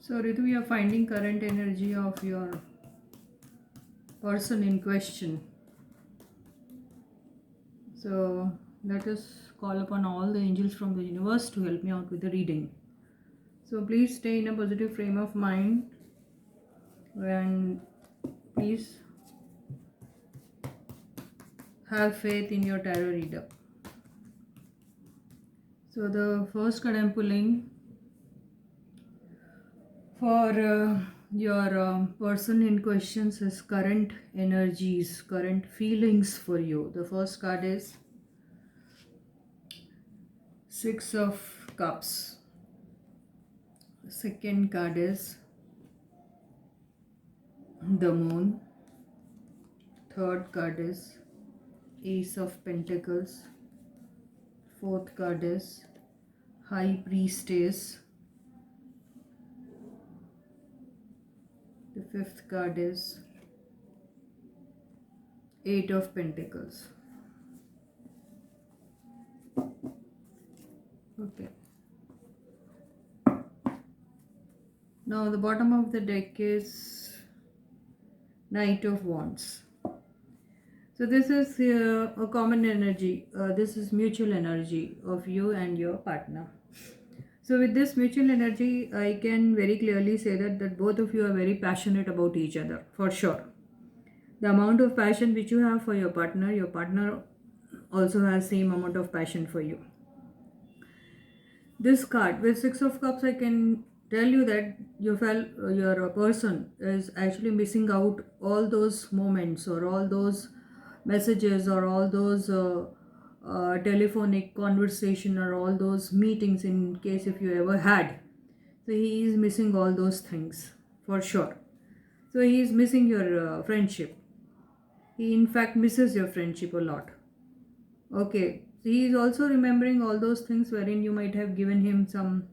So, Ritu, we are finding current energy of your person in question. So, let us call upon all the angels from the universe to help me out with the reading. So, please stay in a positive frame of mind and please have faith in your tarot reader. So, the first card I'm pulling for your person in question is current energies, current feelings for you. The first card is Six of Cups. The second card is the Moon. Third card is Ace of Pentacles. Fourth card is High Priestess. The fifth card is Eight of Pentacles. Okay. Now the bottom of the deck is Knight of Wands. So this is a common energy. This is mutual energy of you and your partner. So with this mutual energy, I can very clearly say that both of you are very passionate about each other, for sure. The amount of passion which you have for your partner also has same amount of passion for you. This card with Six of Cups, I can tell you that your person is actually missing out all those moments or all those messages or all those telephonic conversation or all those meetings in case if you ever had. So he is missing all those things for sure. So he is missing your friendship. He in fact misses your friendship a lot. Okay, so he is also remembering all those things wherein you might have given him some,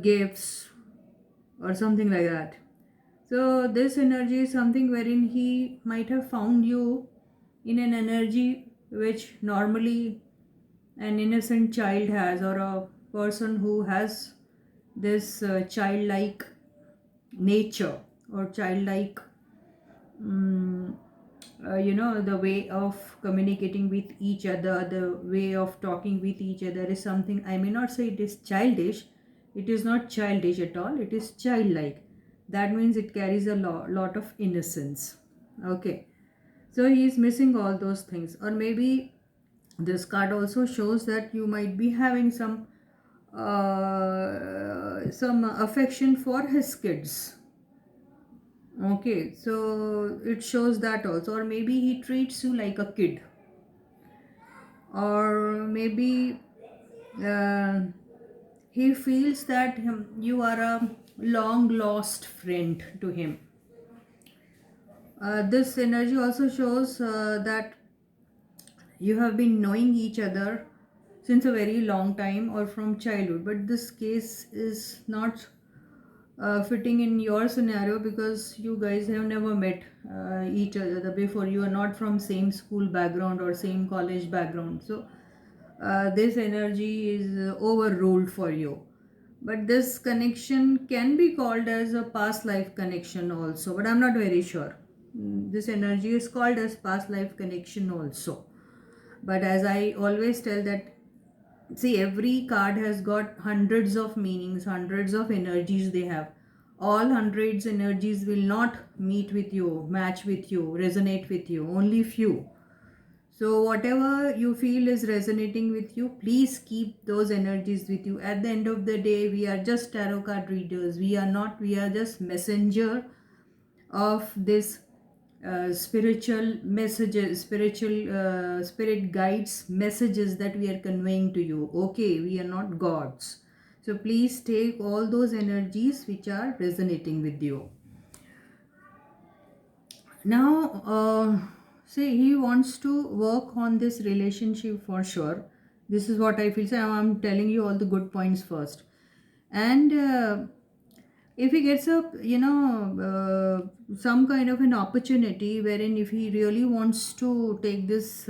gifts or something like that. So this energy is something wherein he might have found you in an energy which normally an innocent child has, or a person who has this childlike nature or childlike the way of communicating with each other, the way of talking with each other is something, I may not say it is childish. It is not childish at all. It is childlike. That means it carries a lot of innocence. Okay. So he is missing all those things. Or maybe this card also shows that you might be having some affection for his kids. Okay, so it shows that also. Or maybe he treats you like a kid. Or maybe he feels that you are a long lost friend to him. This energy also shows that you have been knowing each other since a very long time or from childhood, but this case is not fitting in your scenario because you guys have never met each other before. You are not from same school background or same college background, so this energy is overruled for you. But this connection can be called as a past life connection also, but I'm not very sure. This energy is called as past life connection also, but as I always tell that, see, every card has got hundreds of meanings, hundreds of energies they have. All hundreds energies will not meet with you, match with you, resonate with you, only few. So whatever you feel is resonating with you, please keep those energies with you. At the end of the day, we are just tarot card readers. We are just messenger of this spiritual messages, spirit guides messages that we are conveying to you. Okay, we are not gods. So please take all those energies which are resonating with you. Now, see, he wants to work on this relationship for sure. This is what I feel. So I'm telling you all the good points first. And if he gets up, some kind of an opportunity wherein if he really wants to take this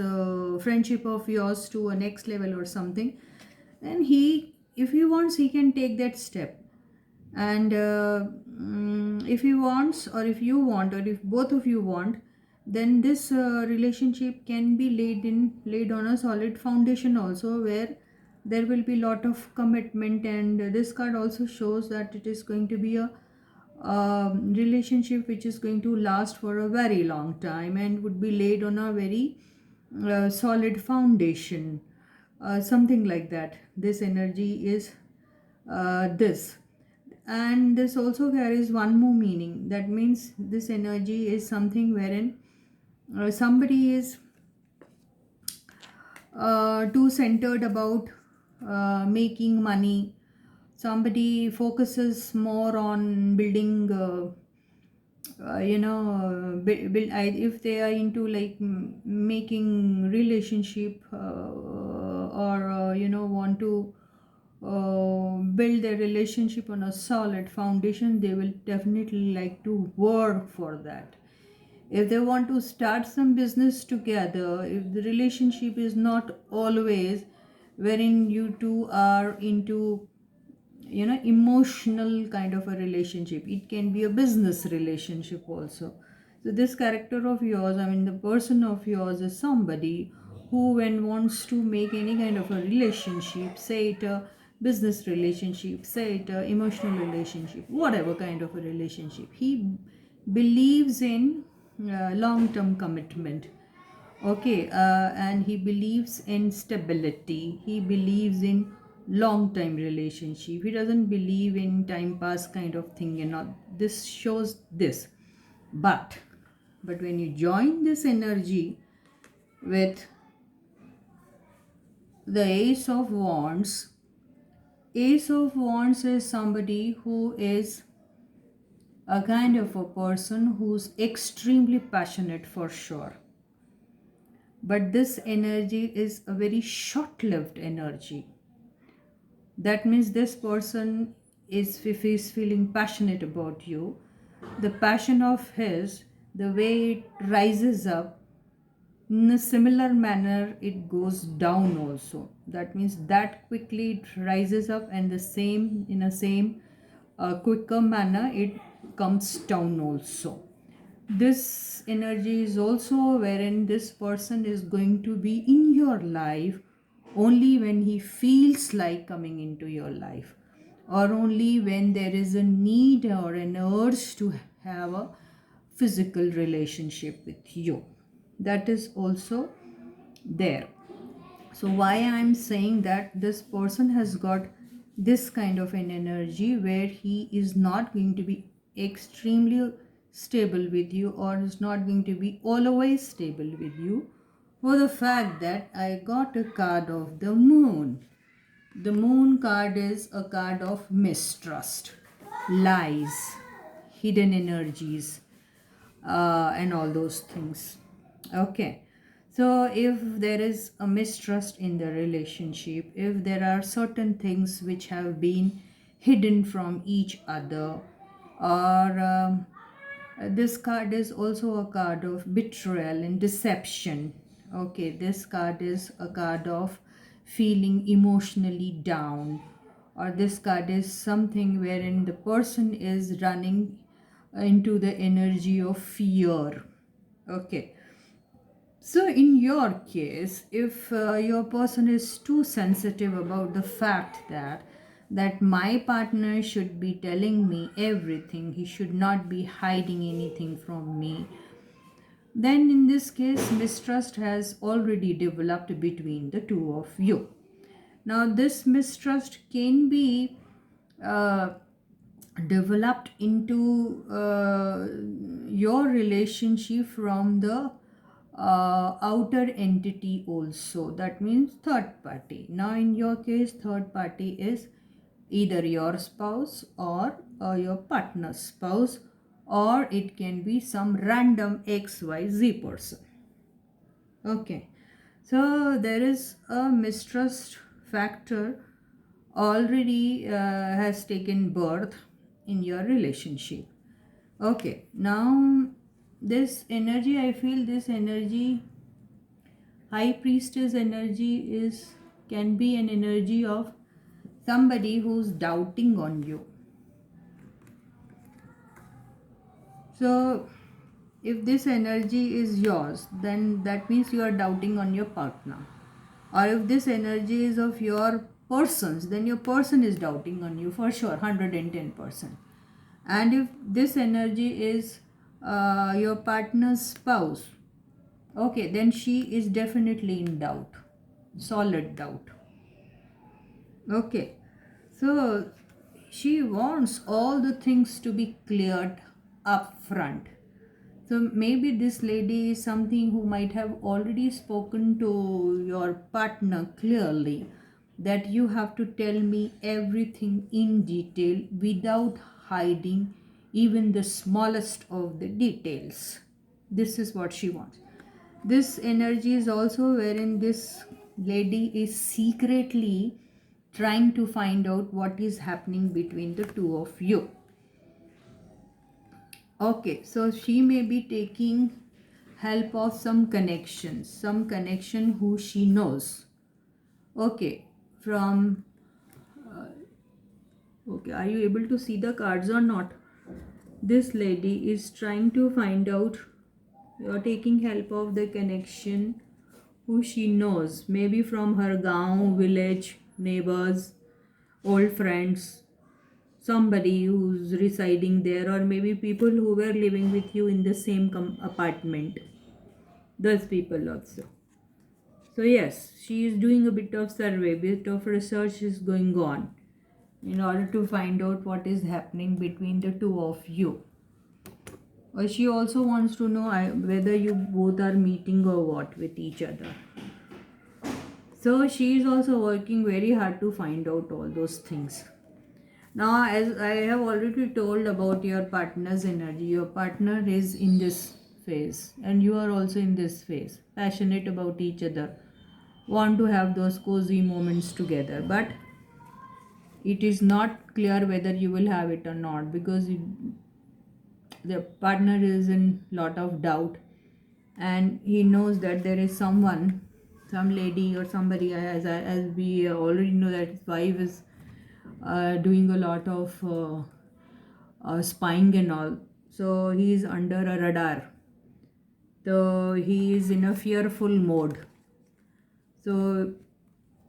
friendship of yours to a next level or something, then if he wants, he can take that step. And if he wants, or if you want, or if both of you want, then this relationship can be laid on a solid foundation also, where there will be lot of commitment. And this card also shows that it is going to be a relationship which is going to last for a very long time and would be laid on a very solid foundation, something like that. This energy is this. And this also carries one more meaning. That means this energy is something wherein somebody is too centered about making money. Somebody focuses more on building if they are into like making relationship, or want to build their relationship on a solid foundation, they will definitely like to work for that. If they want to start some business together, if the relationship is not always wherein you two are into emotional kind of a relationship, it can be a business relationship also. So this character of yours, I mean the person of yours, is somebody who, when wants to make any kind of a relationship, say it a business relationship, say it a emotional relationship, whatever kind of a relationship, he believes in long term commitment. Okay, and he believes in stability. He believes in long time relationship. He doesn't believe in time pass kind of thing and all. This shows this. But when you join this energy with the Ace of Wands is somebody who is a kind of a person who's extremely passionate for sure. But this energy is a very short lived energy. That means this person is, if he is feeling passionate about you, the passion of his, the way it rises up, in a similar manner it goes down also. That means that quickly it rises up, and the same, in a same quicker manner it comes down also. This energy is also wherein this person is going to be in your life only when he feels like coming into your life, or only when there is a need or an urge to have a physical relationship with you. That is also there. So why I'm saying that this person has got this kind of an energy where he is not going to be extremely stable with you, or is not going to be always stable with you, for the fact that I got a card of the moon. The moon card is a card of mistrust, lies, hidden energies, and all those things. Okay. So, if there is a mistrust in the relationship, if there are certain things which have been hidden from each other, or this card is also a card of betrayal and deception. Okay, this card is a card of feeling emotionally down, or this card is something wherein the person is running into the energy of fear. Okay, so in your case, if your person is too sensitive about the fact that my partner should be telling me everything, he should not be hiding anything from me, then in this case mistrust has already developed between the two of you. Now this mistrust can be uh, developed into your relationship from the outer entity also. That means third party. Now in your case, third party is either your spouse, or your partner's spouse, or it can be some random XYZ person. Okay, so there is a mistrust factor already has taken birth in your relationship. Okay, now this energy, I feel this energy, high priestess energy, is can be an energy of somebody who's doubting on you. So if this energy is yours, then that means you are doubting on your partner. Or if this energy is of your persons, then your person is doubting on you for sure, 110%. And if this energy is your partner's spouse, okay, then she is definitely in doubt, solid doubt. Okay, so she wants all the things to be cleared up front. So maybe this lady is something who might have already spoken to your partner clearly that you have to tell me everything in detail without hiding even the smallest of the details. This is what she wants. This energy is also wherein this lady is secretly trying to find out what is happening between the two of you. Okay, so she may be taking help of some connection who she knows. Okay, from okay, are you able to see the cards or not? This lady is trying to find out, you're taking help of the connection who she knows, maybe from her gaon, village, neighbors, old friends, somebody who's residing there, or maybe people who were living with you in the same apartment. Those people also. So yes, she is doing a bit of survey, bit of research is going on in order to find out what is happening between the two of you. Or she also wants to know whether you both are meeting or what with each other. So she is also working very hard to find out all those things. Now, as I have already told about your partner's energy, your partner is in this phase, and you are also in this phase, passionate about each other, want to have those cozy moments together, but it is not clear whether you will have it or not because the partner is in lot of doubt, and he knows that there is someone, some lady or somebody, as we already know that his wife is doing a lot of spying and all. So he is under a radar. So he is in a fearful mode. So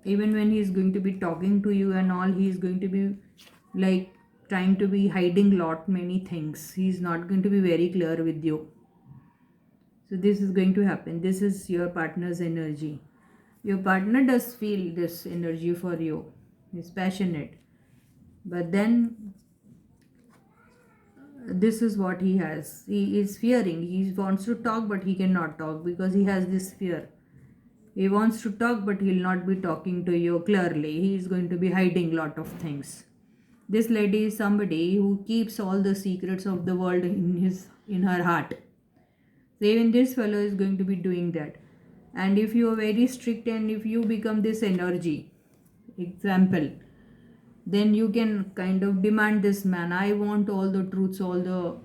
even when he is going to be talking to you and all, he is going to be like trying to be hiding lot many things. He is not going to be very clear with you. So this is going to happen. This is your partner's energy. Your partner does feel this energy for you. He's passionate. But then this is what he has. He is fearing. He wants to talk, but he cannot talk because he has this fear. He wants to talk, but he'll not be talking to you clearly. He is going to be hiding lot of things. This lady is somebody who keeps all the secrets of the world in her heart. So even this fellow is going to be doing that. And if you are very strict and if you become this energy, example, then you can kind of demand this man, I want all the truths, all the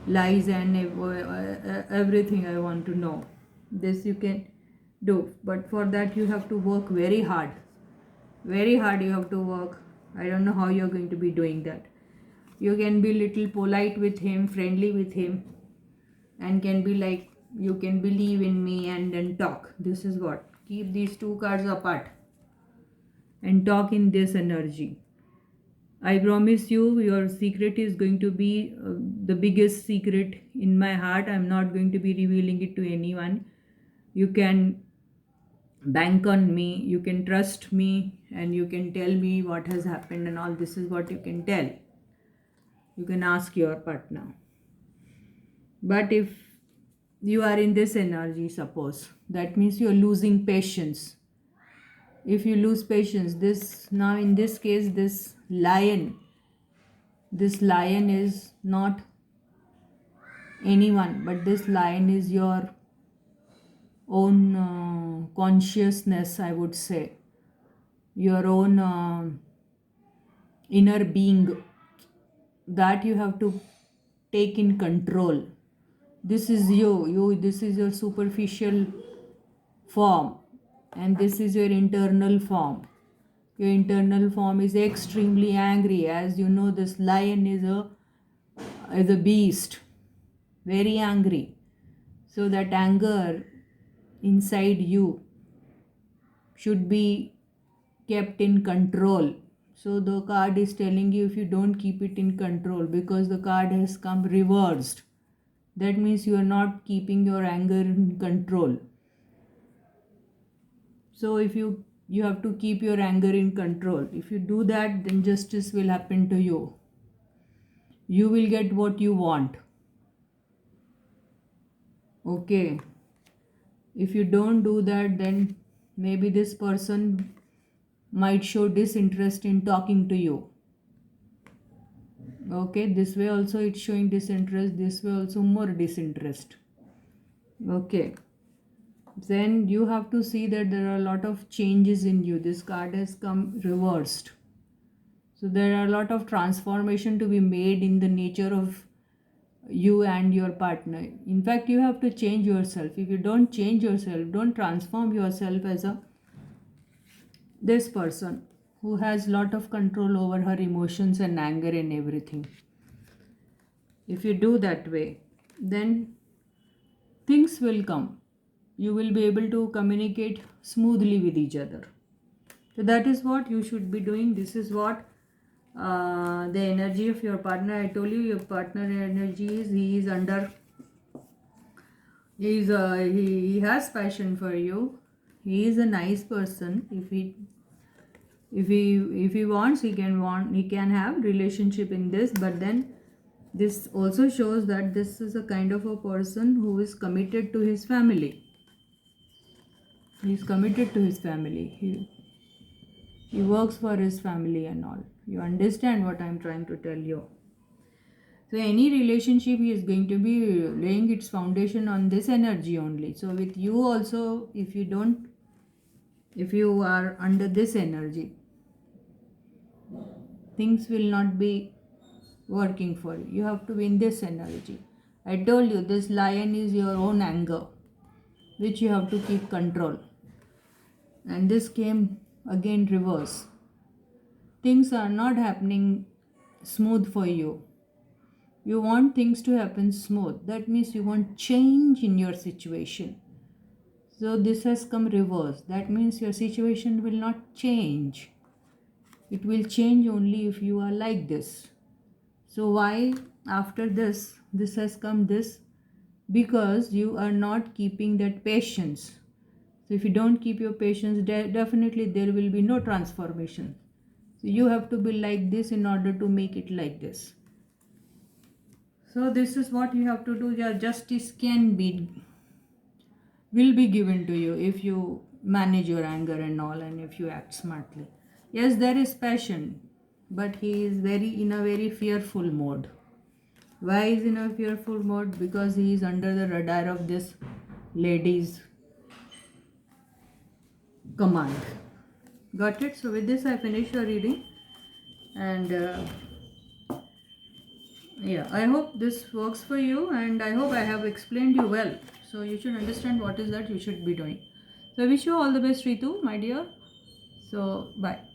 lies, and everything I want to know. This you can do, but for that you have to work very hard. Very hard you have to work. I don't know how you're going to be doing that. You can be little polite with him, friendly with him, and can be like, you can believe in me, and then talk. This is what. Keep these two cards apart and talk in this energy. I promise you, your secret is going to be the biggest secret in my heart. I'm not going to be revealing it to anyone. You can bank on me, you can trust me, and you can tell me what has happened, and all this is what you can tell. You can ask your partner. But if you are in this energy, suppose, that means you're losing patience. If you lose patience, this now in this case, this lion is not anyone, but this lion is your own consciousness, I would say, your own inner being that you have to take in control. This is you, this is your superficial form, and this is your internal form. Your internal form is extremely angry. As you know, this lion is a beast. very angry. So that anger inside you should be kept in control. So the card is telling you, if you don't keep it in control, because the card has come reversed, that means you are not keeping your anger in control. So if you have to keep your anger in control. If you do that, then justice will happen to you. You will get what you want. Okay. If you don't do that, then maybe this person might show disinterest in talking to you. Okay, this way also it's showing disinterest, this way also more disinterest. Okay, then you have to see that there are a lot of changes in you. This card has come reversed. So there are a lot of transformation to be made in the nature of you and your partner. In fact, you have to change yourself. If you don't change yourself, don't transform yourself as this person who has lot of control over her emotions and anger and everything. If you do that way, then things will come. You will be able to communicate smoothly with each other. So that is what you should be doing. This is what the energy of your partner. I told you your partner energy is, he is under, he has passion for you. He is a nice person. If he wants, he can have relationship in this. But then this also shows that this is a kind of a person who is committed to his family. He is committed to his family. He works for his family and all. You understand what I am trying to tell you. So any relationship, he is going to be laying its foundation on this energy only. So with you also, if you are under this energy, things will not be working for you. You have to be in this energy. I told you this lion is your own anger, which you have to keep control. And this came again reverse. Things are not happening smooth for you. You want things to happen smooth. That means you want change in your situation. So this has come reverse. That means your situation will not change. It will change only if you are like this. So why after this has come this? Because you are not keeping that patience. So if you don't keep your patience, definitely there will be no transformation. So you have to be like this in order to make it like this. So this is what you have to do. Your justice will be given to you if you manage your anger and all, and if you act smartly. Yes, there is passion, but he is in a very fearful mode. Why is in a fearful mode? Because he is under the radar of this lady's command. Got it? So with this I finish your reading, and yeah, I hope this works for you, and I hope I have explained you well. So you should understand what is that you should be doing. So I wish you all the best, Ritu, my dear. So bye.